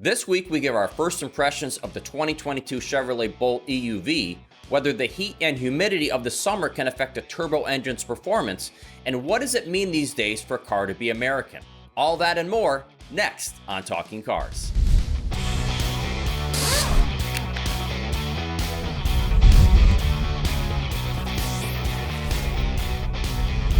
This week, we give our first impressions of the 2022 Chevrolet Bolt EUV, whether the heat and humidity of the summer can affect a turbo engine's performance, and what does it mean these days for a car to be American? All that and more, next on Talking Cars.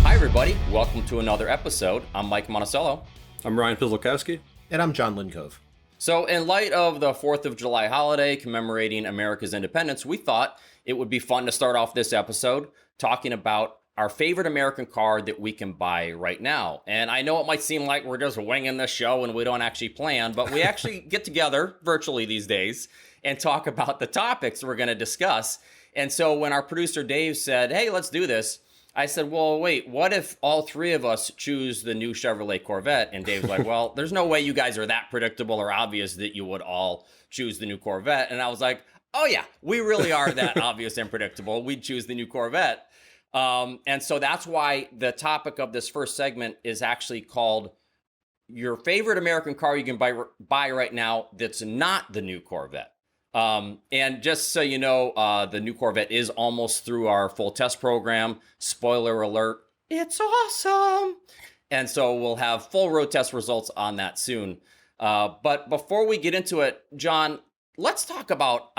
Hi everybody, welcome to another episode. I'm Mike Monticello. I'm Ryan Pizlakowski. And I'm John Lincove. So in light of the 4th of July holiday commemorating America's independence, we thought it would be fun to start off this episode talking about our favorite American car that we can buy right now. And I know it might seem like we're just winging this show and we don't actually plan, but we actually get together virtually these days and talk about the topics we're going to discuss. And so when our producer Dave said, hey, let's do this, I said, well, wait, what if all three of us choose the new Chevrolet Corvette? And Dave's like, well, there's no way you guys are that predictable or obvious that you would all choose the new Corvette. And I was like, oh yeah, we really are that obvious and predictable. We'd choose the new Corvette. And so that's why the topic of this first segment is actually called your favorite American car you can buy right now that's not the new Corvette. And just so you know, the new Corvette is almost through our full test program. Spoiler alert, it's awesome. And so we'll have full road test results on that soon. But before we get into it, John, let's talk about,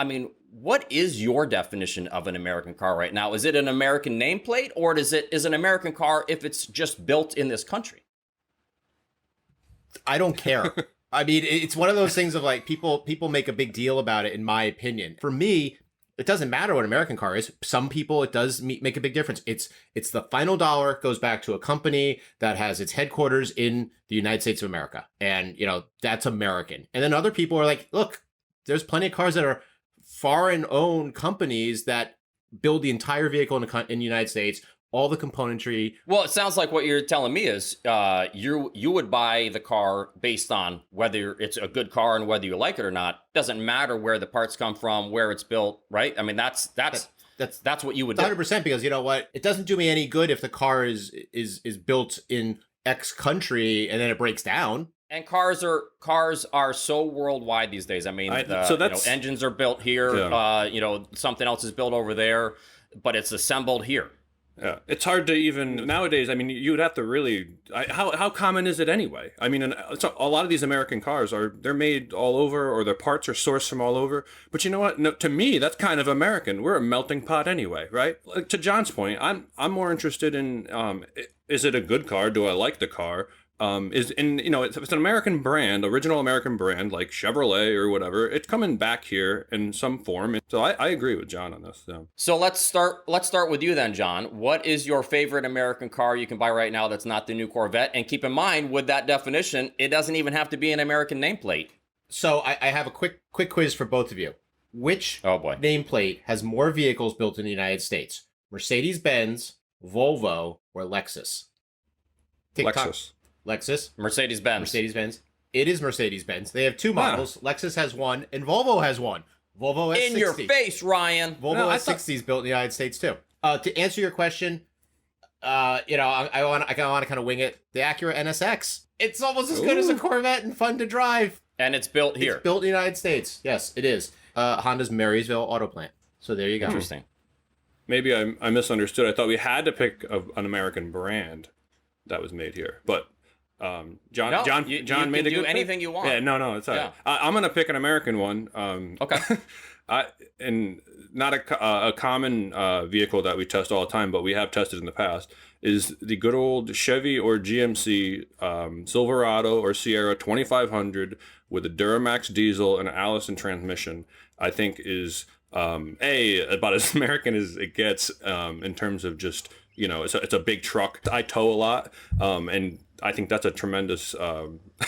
what is your definition of an American car right now? Is it an American nameplate, or is an American car if it's just built in this country? I don't care. It's one of those things of like people make a big deal about it, in my opinion. For me, it doesn't matter what an American car is. Some people, it does make a big difference. It's the final dollar goes back to a company that has its headquarters in the United States of America. And, that's American. And then other people are like, look, there's plenty of cars that are foreign-owned companies that build the entire vehicle in the United States, all the componentry. Well, it sounds like what you're telling me is you would buy the car based on whether it's a good car and whether you like it or not. Doesn't matter where the parts come from, where it's built, right? That's what you would do. 100%, because you know what? It doesn't do me any good if the car is built in X country and then it breaks down. And cars are so worldwide these days. Engines are built here. Yeah. Something else is built over there, but it's assembled here. Yeah, it's hard to even nowadays. You'd have to really. How common is it anyway? A lot of these American cars they're made all over, or their parts are sourced from all over. But you know what? No, to me, that's kind of American. We're a melting pot anyway, right? Like, to John's point, I'm more interested in is it a good car? Do I like the car? If it's an American brand, original American brand like Chevrolet or whatever, it's coming back here in some form. So I agree with John on this. Yeah. So let's start with you then, John. What is your favorite American car you can buy right now that's not the new Corvette? And keep in mind, with that definition, it doesn't even have to be an American nameplate. So I have a quick quiz for both of you. Which nameplate has more vehicles built in the United States? Mercedes-Benz, Volvo, or Lexus? TikTok. Lexus. Mercedes-Benz. It is Mercedes-Benz. They have two models. Lexus has one, and Volvo has one. Volvo has 60. In your face, Ryan. Volvo has 60s built in the United States, too. To answer your question, I want to kind of wing it. The Acura NSX. It's almost as good as a Corvette and fun to drive. And it's built here. It's built in the United States. Yes, it is. Honda's Marysville Auto Plant. So there you go. Interesting. Maybe I misunderstood. I thought we had to pick an American brand that was made here, but. John made a good anything pick. You want. Yeah, no, it's all right. I'm gonna pick an American one. Okay. And not a common vehicle that we test all the time, but we have tested in the past, is the good old Chevy or GMC Silverado or Sierra 2500 with a Duramax diesel and an Allison transmission. I think is about as American as it gets in terms of just it's a big truck. I tow a lot, and I think that's a tremendous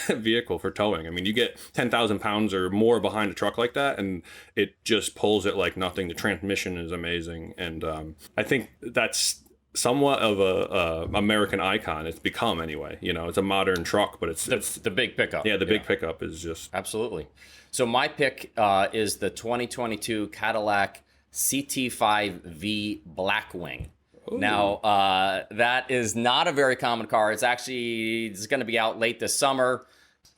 vehicle for towing. You get 10,000 pounds or more behind a truck like that, and it just pulls it like nothing. The transmission is amazing, and I think that's somewhat of a American icon. It's become anyway. It's a modern truck, but it's the big pickup. Yeah, the big pickup is just absolutely. So my pick is the 2022 Cadillac CT5V Blackwing. Ooh. Now, that is not a very common car. It's going to be out late this summer.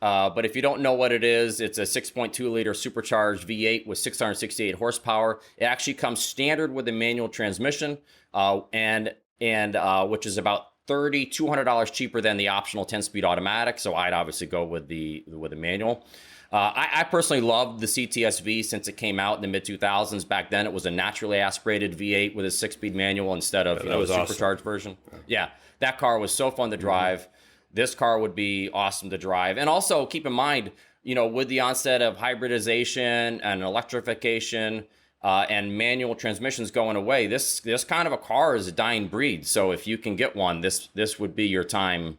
But if you don't know what it is, it's a 6.2 liter supercharged V8 with 668 horsepower. It actually comes standard with a manual transmission, and which is about $200 cheaper than the optional 10-speed automatic. So I'd obviously go with the manual. I personally loved the CTS-V since it came out in the mid-2000s. Back then, it was a naturally aspirated V8 with a 6-speed manual instead of the supercharged version. Yeah, that car was so fun to drive. This car would be awesome to drive. And also, keep in mind, with the onset of hybridization and electrification and manual transmissions going away, this kind of a car is a dying breed. So if you can get one, this would be your time.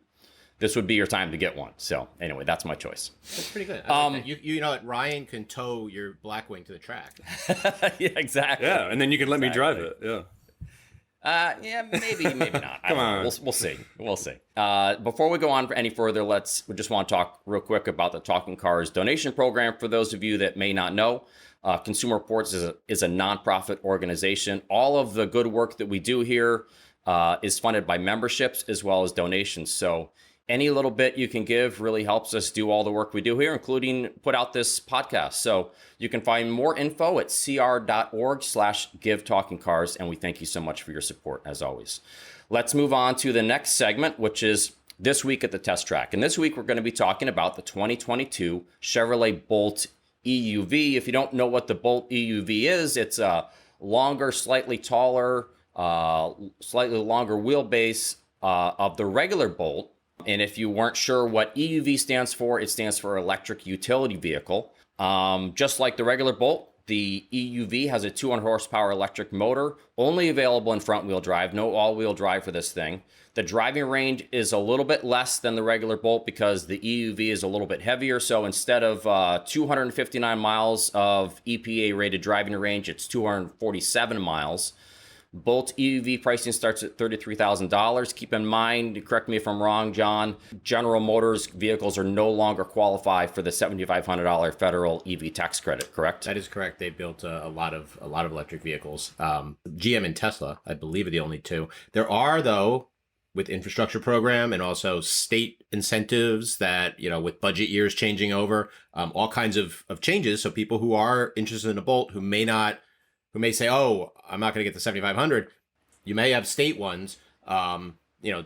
This would be your time to get one. So anyway, that's my choice. That's pretty good. I like that. You know that Ryan can tow your Blackwing to the track. Yeah, exactly. Yeah, and then you can let me drive it. Yeah. Yeah, maybe not. Come on. We'll see. We'll see. Before we go on any further, we just want to talk real quick about the Talking Cars donation program. For those of you that may not know, Consumer Reports is a nonprofit organization. All of the good work that we do here is funded by memberships as well as donations. So any little bit you can give really helps us do all the work we do here, including put out this podcast. So you can find more info at cr.org/give talking cars. And we thank you so much for your support, as always. Let's move on to the next segment, which is This Week at the Test Track. And this week, we're going to be talking about the 2022 Chevrolet Bolt EUV. If you don't know what the Bolt EUV is, it's a longer, slightly taller, slightly longer wheelbase of the regular Bolt. And if you weren't sure what EUV stands for, it stands for Electric Utility Vehicle. Just like the regular Bolt, the EUV has a 200 horsepower electric motor, only available in front-wheel drive, no all-wheel drive for this thing. The driving range is a little bit less than the regular Bolt because the EUV is a little bit heavier. So instead of 259 miles of EPA-rated driving range, it's 247 miles. Bolt EUV pricing starts at $33,000. Keep in mind, correct me if I'm wrong, John, General Motors vehicles are no longer qualified for the $7,500 federal EV tax credit, correct? That is correct. They built a lot of electric vehicles. GM and Tesla, I believe, are the only two. There are, though, with infrastructure program and also state incentives that, with budget years changing over, all kinds of changes. So people who are interested in a Bolt who may say, oh, I'm not going to get the 7,500. You may have state ones, to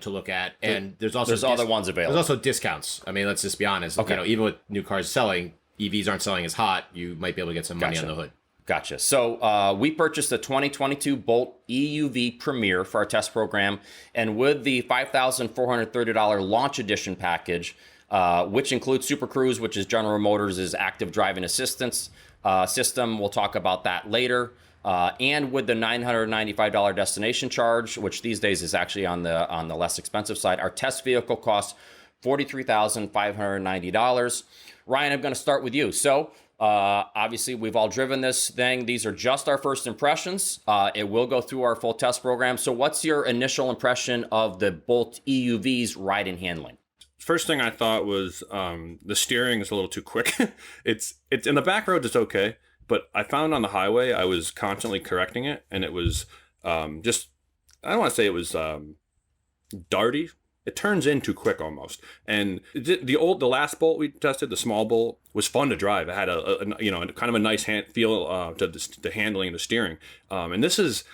look at. And there's other ones available. There's also discounts. I mean, let's just be honest. Okay. Even with new cars selling, EVs aren't selling as hot. You might be able to get some money on the hood. Gotcha. So we purchased the 2022 Bolt EUV Premier for our test program. And with the $5,430 launch edition package, which includes Super Cruise, which is General Motors' active driving assistance system. We'll talk about that later. And with the $995 destination charge, which these days is actually on the less expensive side, our test vehicle costs $43,590. Ryan, I'm going to start with you. So obviously, we've all driven this thing. These are just our first impressions. It will go through our full test program. So what's your initial impression of the Bolt EUV's ride and handling? First thing I thought was the steering is a little too quick. It's in the back roads, it's okay. But I found on the highway, I was constantly correcting it, and it was I don't want to say it was darty. It turns in too quick almost. And the last Bolt we tested, the small Bolt, was fun to drive. It had a kind of a nice feel to the handling and the steering. And this has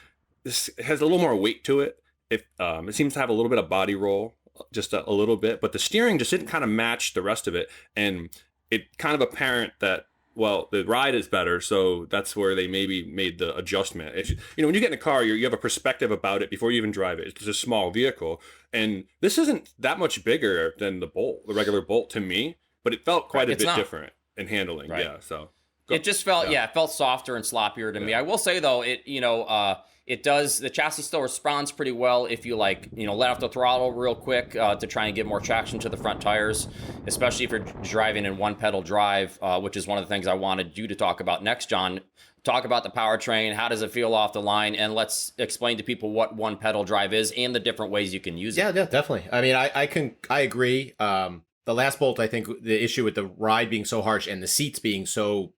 a little more weight to it. It seems to have a little bit of body roll, just a little bit, but the steering just didn't kind of match the rest of it. And it kind of apparent that, well, the ride is better, so that's where they maybe made the adjustment. When you get in a car, you have a perspective about it before you even drive it. It's a small vehicle, and this isn't that much bigger than the regular Bolt to me, but it felt quite a bit different in handling. Right. Yeah, so it just felt it felt softer and sloppier to me. I will say though, it does. The chassis still responds pretty well if you let off the throttle real quick to try and get more traction to the front tires, especially if you're driving in one pedal drive, which is one of the things I wanted you to talk about next, John. Talk about the powertrain. How does it feel off the line? And let's explain to people what one pedal drive is and the different ways you can use it. Yeah, definitely. I mean, I agree. The last Bolt, I think the issue with the ride being so harsh and the seats being so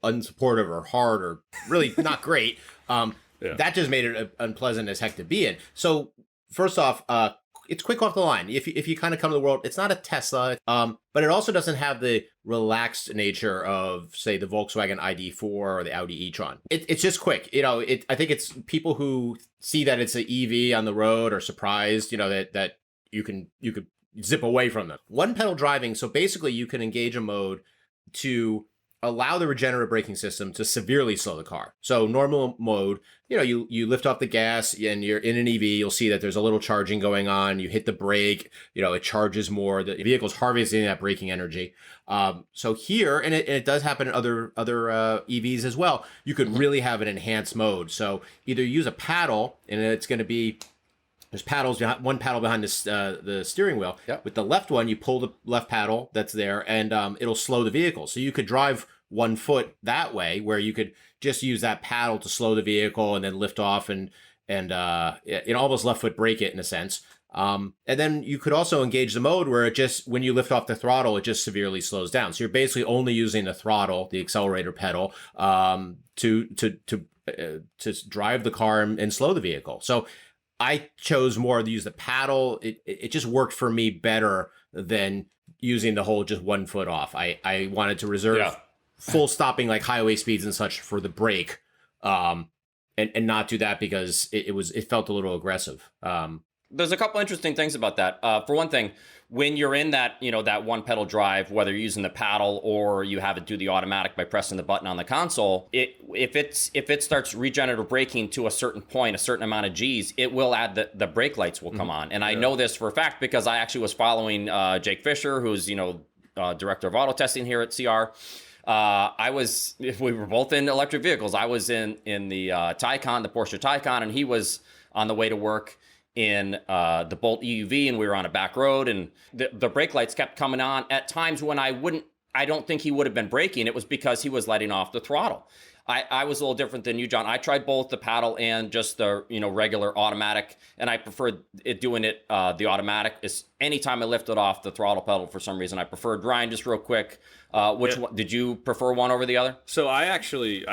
unsupportive or hard or really not great. That just made it unpleasant as heck to be in. So first off, it's quick off the line. If you kind of come to the world, it's not a Tesla, but it also doesn't have the relaxed nature of, say, the Volkswagen ID4 or the Audi e-tron. It's just quick. I think it's people who see that it's an EV on the road are surprised, that you could zip away from them. One pedal driving, so basically you can engage a mode to allow the regenerative braking system to severely slow the car. So normal mode, you lift off the gas and you're in an EV, you'll see that there's a little charging going on. You hit the brake, it charges more. The vehicle's harvesting that braking energy. So here, and it does happen in other EVs as well, you could really have an enhanced mode. So either use a paddle, and it's going to be, there's paddles behind, one paddle behind the steering wheel. Yep. With the left one, you pull the left paddle that's there, and it'll slow the vehicle. So you could drive 1 foot that way, where you could just use that paddle to slow the vehicle and then lift off and almost left foot brake it in a sense. And then you could also engage the mode where it just, when you lift off the throttle, it just severely slows down. So you're basically only using the throttle, the accelerator pedal, to drive the car and slow the vehicle. So I chose more to use the paddle. It just worked for me better than using the whole just 1 foot off. I wanted to reserve full stopping, like highway speeds and such, for the brake, and not do that because it felt a little aggressive. There's a couple interesting things about that. For one thing, when you're in that, that one pedal drive, whether you're using the paddle or you have it do the automatic by pressing the button on the console, if it starts regenerative braking to a certain point, a certain amount of G's, it will add the brake lights will come on. And I know this for a fact because I actually was following Jake Fisher, who's, director of auto testing here at CR. We were both in electric vehicles. I was in the Taycan, the Porsche Taycan, and he was on the way to work in the Bolt EUV, and we were on a back road, and the brake lights kept coming on at times when I don't think he would have been braking. It was because he was letting off the throttle. I was a little different than you, John. I tried both the paddle and just the regular automatic, and I preferred doing it the automatic. Is anytime I lifted off the throttle pedal for some reason, I preferred. Ryan, just real quick, which one, did you prefer one over the other? So I actually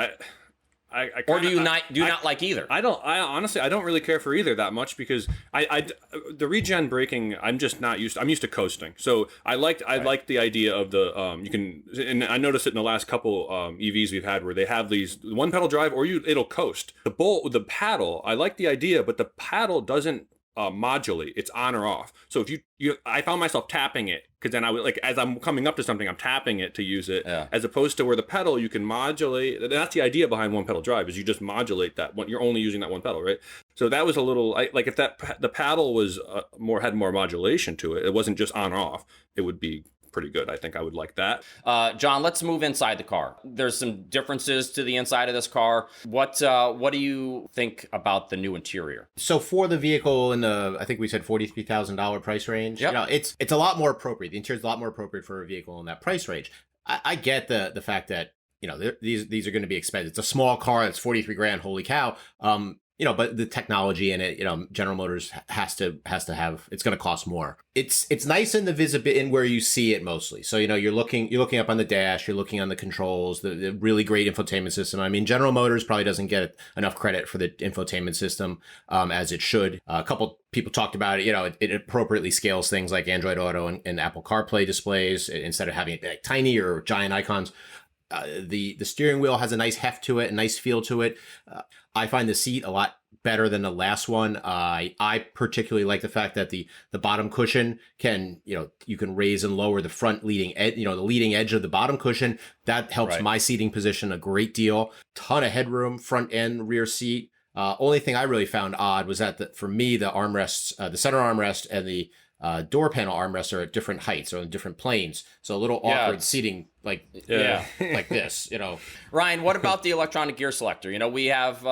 Or do you not like either? I honestly don't really care for either that much because the regen braking I'm just not used to. I'm used to coasting. So I liked the idea of the you can, and I noticed it in the last couple EVs we've had where they have these one pedal drive or it'll coast. The Bolt with the paddle, I like the idea, but the paddle doesn't modulate. It's on or off. So if I found myself tapping it because then I would, like, as I'm coming up to something, I'm tapping it to use it, as opposed to where the pedal you can modulate. That's the idea behind one pedal drive, is you just modulate that one. You're only using that one pedal, right? So that was a little like if the paddle was had more modulation to it. It wasn't just on or off. It would be pretty good. I think I would like that. John, let's move inside the car. There's some differences to the inside of this car. What do you think about the new interior? So for the vehicle in the, I think we said $43,000 price range, yep. It's a lot more appropriate. The interior is a lot more appropriate for a vehicle in that price range. I get the fact that, these are going to be expensive. It's a small car. It's 43 grand. Holy cow. But the technology in it, General Motors has to have, it's going to cost more. It's nice in the visibility, in where you see it mostly. So, you're looking up on the dash, you're looking on the controls, the really great infotainment system. I mean, General Motors probably doesn't get enough credit for the infotainment system, as it should. A couple people talked about it, it appropriately scales things like Android Auto and Apple CarPlay displays instead of having it like tiny or giant icons. The steering wheel has a nice heft to it, a nice feel to it. I find the seat a lot better than the last one. I particularly like the fact that the bottom cushion can, you can raise and lower the front leading edge, the leading edge of the bottom cushion. That helps my seating position a great deal. Ton of headroom, front and rear seat. Only thing I really found odd was that for me, the armrests, the center armrest and the door panel armrests are at different heights or on different planes. So a little awkward seating, like this, Ryan, what about the electronic gear selector? We have,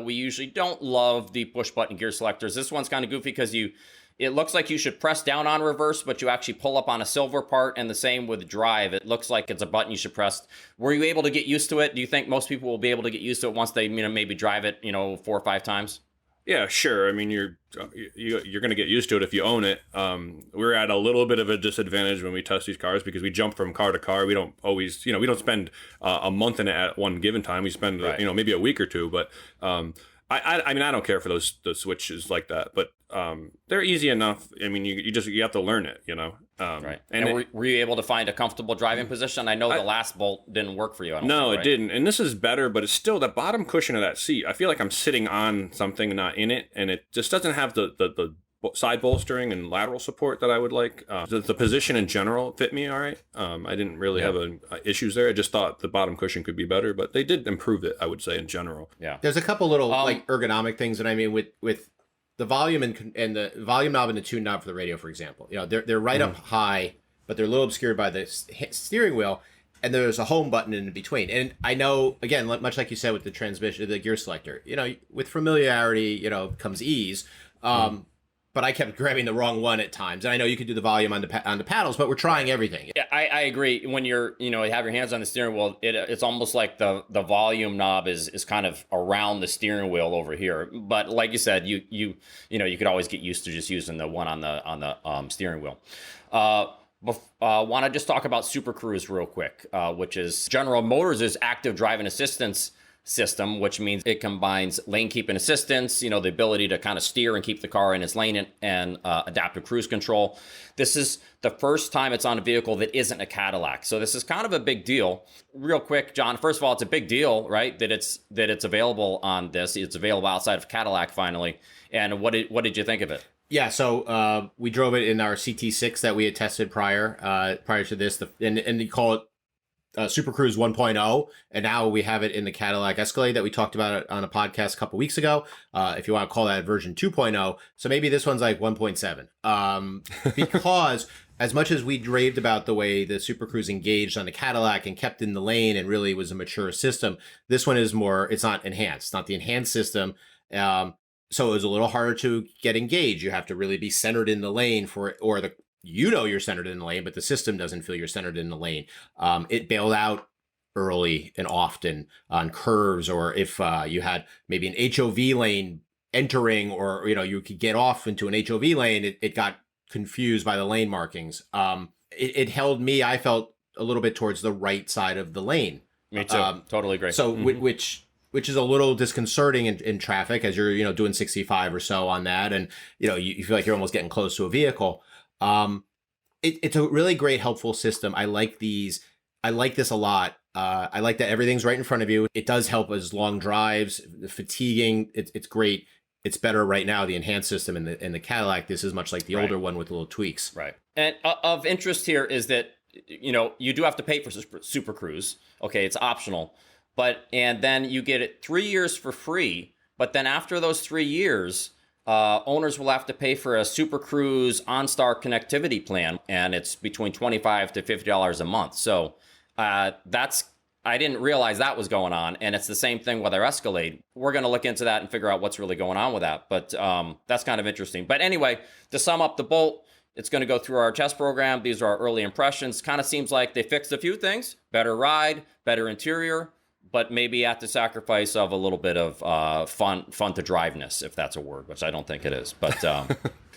we usually don't love the push button gear selectors. This one's kind of goofy because it looks like you should press down on reverse, but you actually pull up on a silver part, and the same with drive. It looks like it's a button you should press. Were you able to get used to it? Do you think most people will be able to get used to it once they, maybe drive it, 4 or 5 times? Yeah, sure. I mean, you're going to get used to it if you own it. We're at a little bit of a disadvantage when we test these cars because we jump from car to car. We don't always, we don't spend a month in it at one given time. We spend, maybe a week or two. But I mean, I don't care for those switches like that. But they're easy enough. I mean, you have to learn it, you know. Right. And were you able to find a comfortable driving position? I know the last Bolt didn't work for you. No, right? it didn't. And this is better, but it's still the bottom cushion of that seat. I feel like I'm sitting on something, not in it, and it just doesn't have the side bolstering and lateral support that I would like. The position in general fit me all right. I didn't really have issues there. I just thought the bottom cushion could be better, but they did improve it, I would say, in general. Yeah. There's a couple little like ergonomic things that I mean with the volume and the volume knob and the tune knob for the radio, for example. You know, they're right up high, but they're a little obscured by the steering wheel, and there's a home button in between. And I know, again, much like you said with the transmission, the gear selector, you know, with familiarity, you know, comes ease. But I kept grabbing the wrong one at times. And I know you could do the volume on the paddles, but we're trying everything. Yeah, I agree. When you're, you know, have your hands on the steering wheel, it's almost like the volume knob is kind of around the steering wheel over here. But like you said, you know, you could always get used to just using the one on the steering wheel. Want to just talk about Super Cruise real quick, which is General Motors' active driving assistance system, which means it combines lane keeping assistance, you know, the ability to kind of steer and keep the car in its lane, and adaptive cruise control. This is the first time it's on a vehicle that isn't a Cadillac. So this is kind of a big deal. Real quick, John, first of all, it's a big deal, right? That it's available on this. It's available outside of Cadillac finally. And what did you think of it? Yeah, so we drove it in our CT6 that we had tested prior to this, and you call it Super Cruise 1.0, and now we have it in the Cadillac Escalade that we talked about on a podcast a couple weeks ago. If you want to call that version 2.0, so maybe this one's like 1.7. Because as much as we raved about the way the Super Cruise engaged on the Cadillac and kept in the lane and really was a mature system, this one is more. It's not enhanced. It's not the enhanced system. So it was a little harder to get engaged. You have to really be centered in the lane you're centered in the lane, but the system doesn't feel you're centered in the lane. It bailed out early and often on curves, or if you had maybe an HOV lane entering, or, you know, you could get off into an HOV lane, it got confused by the lane markings. It held me, I felt, a little bit towards the right side of the lane. Me too. Totally agree. So, which is a little disconcerting in traffic as you're, you know, doing 65 or so on that, and, you know, you feel like you're almost getting close to a vehicle. It's a really great, helpful system. I like these. I like this a lot. I like that everything's right in front of you. It does help as long drives, fatiguing. It's great. It's better right now, the enhanced system in the Cadillac. This is much like the older one with little tweaks. Right. And of interest here is that, you know, you do have to pay for Super Cruise. Okay, it's optional. And then you get it 3 years for free. But then after those 3 years, owners will have to pay for a Super Cruise OnStar connectivity plan, and it's between $25 to $50 a month. So I didn't realize that was going on, and it's the same thing with our Escalade. We're going to look into that and figure out what's really going on with that, but that's kind of interesting. But anyway, to sum up the Bolt, it's going to go through our test program. These are our early impressions. Kind of seems like they fixed a few things: better ride, better interior, but maybe at the sacrifice of a little bit of fun to driveness, if that's a word, which I don't think it is. But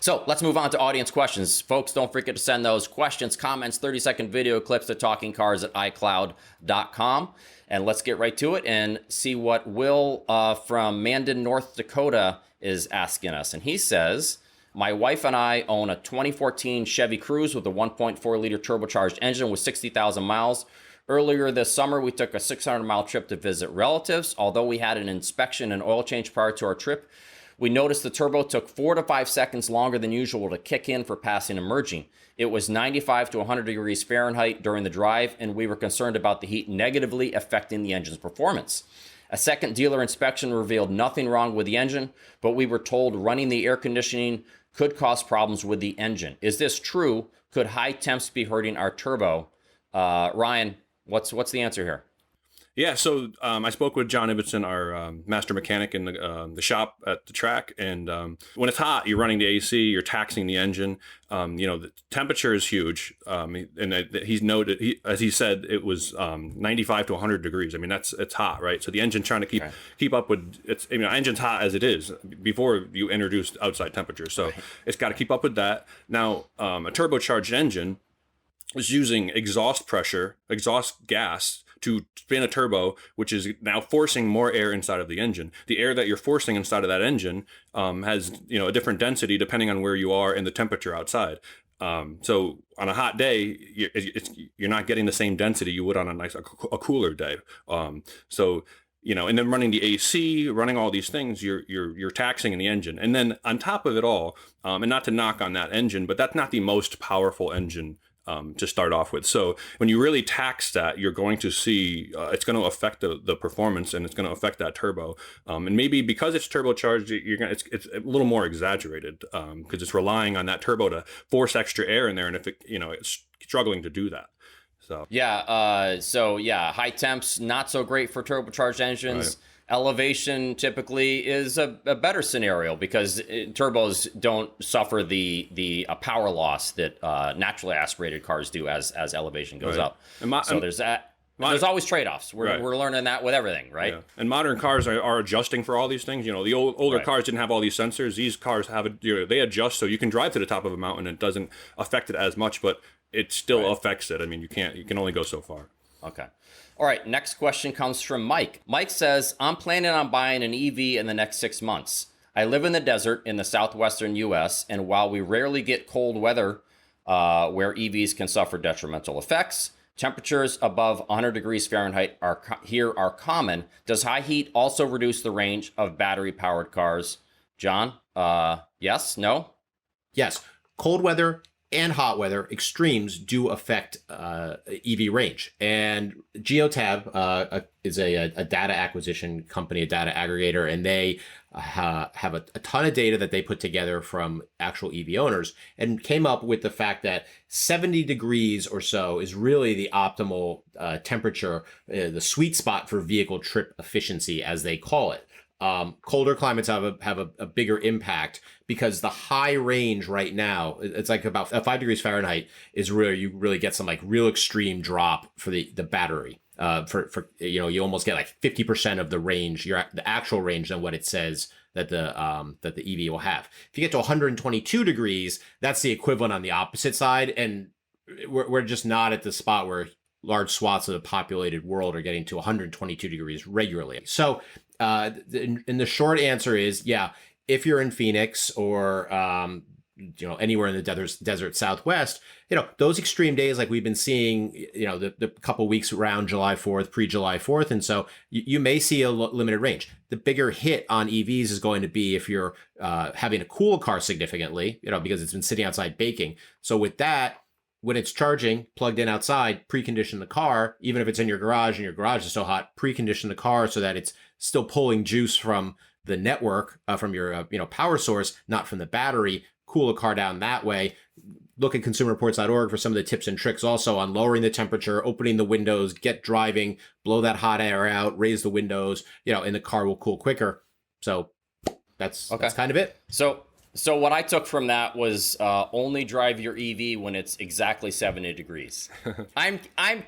so let's move on to audience questions. Folks, don't forget to send those questions, comments, 30-second video clips to talkingcars@icloud.com. And let's get right to it and see what Will from Mandan, North Dakota is asking us. And he says, my wife and I own a 2014 Chevy Cruze with a 1.4-liter turbocharged engine with 60,000 miles. Earlier this summer, we took a 600-mile trip to visit relatives. Although we had an inspection and oil change prior to our trip, we noticed the turbo took 4 to 5 seconds longer than usual to kick in for passing and merging. It was 95 to 100 degrees Fahrenheit during the drive, and we were concerned about the heat negatively affecting the engine's performance. A second dealer inspection revealed nothing wrong with the engine, but we were told running the air conditioning could cause problems with the engine. Is this true? Could high temps be hurting our turbo? Ryan, what's the answer here? Yeah, so I spoke with John Ibbotson, our master mechanic in the shop at the track, and when it's hot, you're running the AC, you're taxing the engine. The temperature is huge, and he's noted, as he said, it was 95 to 100 degrees. I mean, it's hot, right? So the engine trying to keep up with it's. I mean, engine's hot as it is before you introduce outside temperature, so it's got to keep up with that. Now, a turbocharged engine is using exhaust gas to spin a turbo, which is now forcing more air inside of the engine. The air that you're forcing inside of that engine has a different density depending on where you are and the temperature outside. So on a hot day, you're not getting the same density you would on a cooler day. And then running the AC, running all these things, you're taxing in the engine. And then on top of it all, and not to knock on that engine, but that's not the most powerful engine to start off with. So when you really tax that, you're going to see it's going to affect the performance, and it's going to affect that turbo. And maybe because it's turbocharged, it's a little more exaggerated because it's relying on that turbo to force extra air in there, and if it's struggling to do that. So high temps not so great for turbocharged engines. Right. Elevation typically is a better scenario because turbos don't suffer the power loss that naturally aspirated cars do as elevation goes up. There's that. There's always trade-offs. We're learning that with everything, right? Yeah. And modern cars are adjusting for all these things. The older cars didn't have all these sensors. These cars have they adjust, so you can drive to the top of a mountain and it doesn't affect it as much, but it still affects it. I mean, you can only go so far. Okay. All right. Next question comes from Mike. Mike says, I'm planning on buying an EV in the next 6 months. I live in the desert in the southwestern U.S., and while we rarely get cold weather where EVs can suffer detrimental effects, temperatures above 100 degrees Fahrenheit are common. Does high heat also reduce the range of battery-powered cars? John, yes? No? Yes. Cold weather and hot weather extremes do affect EV range. And Geotab is a data acquisition company, a data aggregator, and they have a ton of data that they put together from actual EV owners and came up with the fact that 70 degrees or so is really the optimal temperature, the sweet spot for vehicle trip efficiency, as they call it. Colder climates have a bigger impact because the high range right now, it's like about 5 degrees Fahrenheit is where you really get some like real extreme drop for the battery. You almost get like 50% of the range, the actual range than what it says that the EV will have. If you get to 122 degrees, that's the equivalent on the opposite side, and we're just not at the spot where large swaths of the populated world are getting to 122 degrees regularly. So and the short answer is, yeah, if you're in Phoenix or anywhere in the desert Southwest, those extreme days like we've been seeing, the couple weeks around July 4th, pre-July 4th, and so you may see a limited range. The bigger hit on EVs is going to be if you're having to cool a car significantly, because it's been sitting outside baking. So with that, when it's charging, plugged in outside, precondition the car, even if it's in your garage and your garage is so hot, precondition the car so that it's still pulling juice from the network, from your power source, not from the battery. Cool a car down that way. Look at consumerreports.org for some of the tips and tricks also on lowering the temperature, opening the windows, get driving, blow that hot air out, raise the windows, and the car will cool quicker. So that's kind of it. So what I took from that was only drive your EV when it's exactly 70 degrees. I'm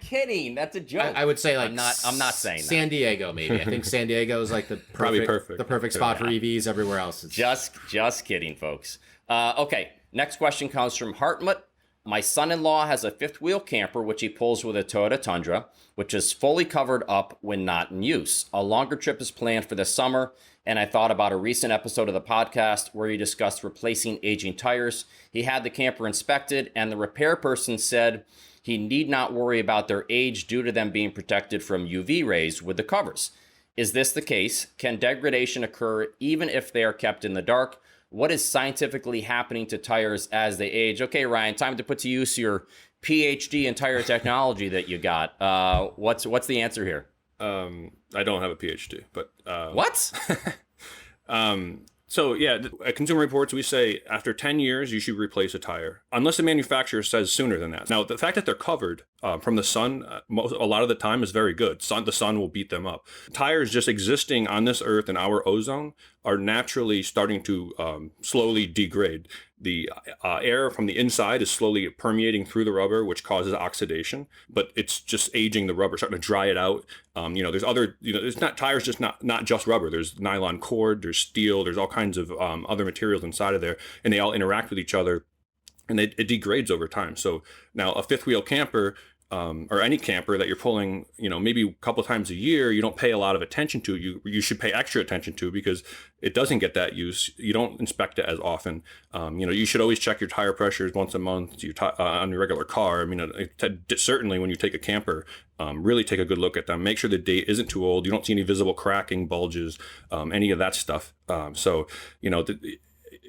kidding. That's a joke. I would say like I'm not saying San Diego maybe. I think San Diego is like the perfect spot for EVs. Everywhere else is just kidding, folks. Okay, next question comes from Hartmut. My son-in-law has a fifth wheel camper which he pulls with a Toyota Tundra, which is fully covered up when not in use. A longer trip is planned for this summer, and I thought about a recent episode of the podcast where he discussed replacing aging tires. He had the camper inspected, and the repair person said he need not worry about their age due to them being protected from UV rays with the covers. Is this the case? Can degradation occur even if they are kept in the dark? What is scientifically happening to tires as they age? Okay, Ryan, time to put to use your PhD in tire technology that you got. What's the answer here? I don't have a PhD, but what? So yeah, at Consumer Reports, we say after 10 years, you should replace a tire, unless the manufacturer says sooner than that. Now, the fact that they're covered from the sun a lot of the time is very good. The sun will beat them up. Tires just existing on this earth and our ozone are naturally starting to slowly degrade. The air from the inside is slowly permeating through the rubber, which causes oxidation, but it's just aging the rubber, starting to dry it out. There's other, it's not tires, just not just rubber. There's nylon cord, there's steel, there's all kinds of other materials inside of there, and they all interact with each other, and it degrades over time. So now a fifth wheel camper, or any camper that you're pulling, maybe a couple times a year, you don't pay a lot of attention to. You should pay extra attention to, because it doesn't get that use. You don't inspect it as often. You should always check your tire pressures once a month on your regular car. I mean, certainly when you take a camper, really take a good look at them. Make sure the date isn't too old. You don't see any visible cracking, bulges, any of that stuff.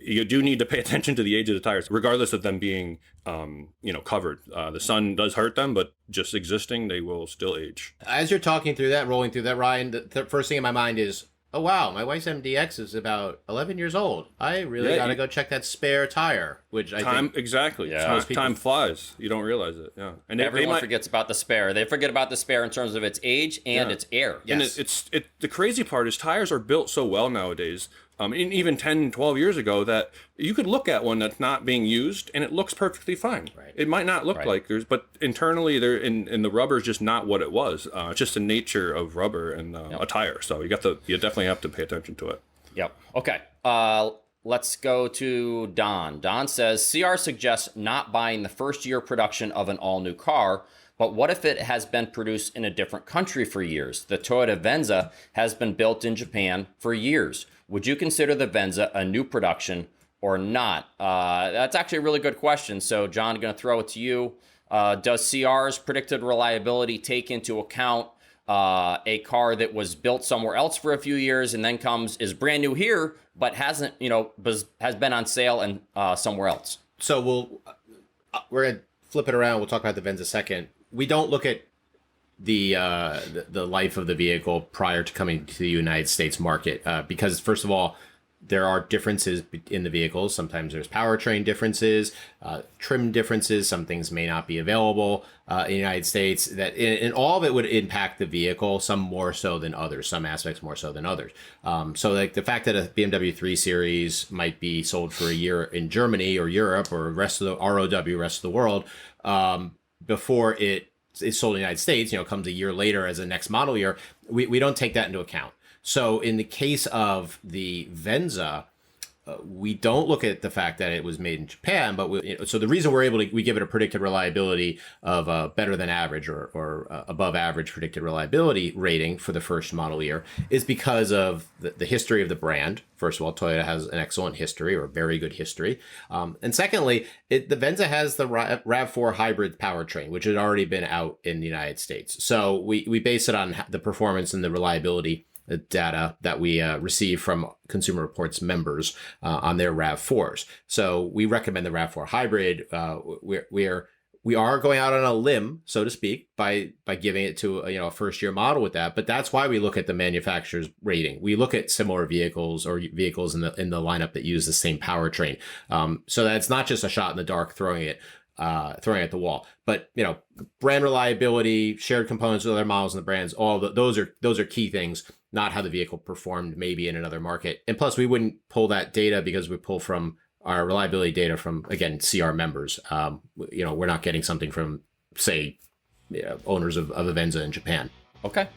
You do need to pay attention to the age of the tires, regardless of them being, covered. The sun does hurt them, but just existing, they will still age. As you're talking through that, rolling through that, Ryan, the first thing in my mind is, oh, wow, my wife's MDX is about 11 years old. I really got to go check that spare tire, which I think... Exactly. Yeah. Time flies. You don't realize it. Yeah. And everyone forgets about the spare. They forget about the spare in terms of its age and its air. Yes. And the crazy part is tires are built so well nowadays, even 10, 12 years ago, that you could look at one that's not being used and it looks perfectly fine. Right. It might not look like but internally in the rubber is just not what it was. It's just the nature of rubber and a tire. So you definitely have to pay attention to it. Yep. Okay. Let's go to Don. Don says, CR suggests not buying the first year production of an all-new car, but what if it has been produced in a different country for years? The Toyota Venza has been built in Japan for years. Would you consider the Venza a new production or not? That's actually a really good question. So, John, I'm going to throw it to you. Does CR's predicted reliability take into account a car that was built somewhere else for a few years and then is brand new here, but hasn't, has been on sale and somewhere else? So we're going to flip it around. We'll talk about the Venza second. We don't look at the life of the vehicle prior to coming to the United States market, because first of all, there are differences in the vehicles. Sometimes there's powertrain differences, trim differences. Some things may not be available in the United States. And all of it would impact the vehicle, some more so than others, some aspects more so than others. So like the fact that a BMW 3 Series might be sold for a year in Germany or Europe or rest of the ROW, rest of the world, before it is sold in the United States, comes a year later as a next model year, we don't take that into account. So in the case of the Venza, we don't look at the fact that it was made in Japan, but so the reason we give it a predicted reliability of better than average or above average predicted reliability rating for the first model year is because of the history of the brand. First of all, Toyota has an excellent history or very good history. And secondly, the Venza has the RAV4 hybrid powertrain, which had already been out in the United States. So we base it on the performance and the reliability data that we receive from Consumer Reports members on their RAV4s. So we recommend the RAV4 hybrid. We are going out on a limb, so to speak, by giving it to a first year model with that. But that's why we look at the manufacturer's rating. We look at similar vehicles or vehicles in the lineup that use the same powertrain, so that it's not just a shot in the dark throwing it at the wall. But brand reliability, shared components with other models and the brands, those are key things. Not how the vehicle performed maybe in another market. And plus, we wouldn't pull that data because we pull from our reliability data from, again, CR members. We're not getting something from, say, owners of a Venza in Japan. Okay.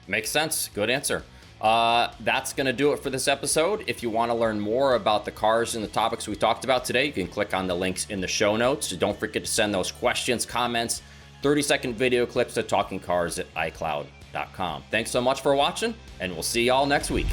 Makes sense. Good answer. That's going to do it for this episode. If you want to learn more about the cars and the topics we talked about today, you can click on the links in the show notes. Don't forget to send those questions, comments, 30-second video clips to talkingcars@icloud.com. Thanks so much for watching, and we'll see y'all next week.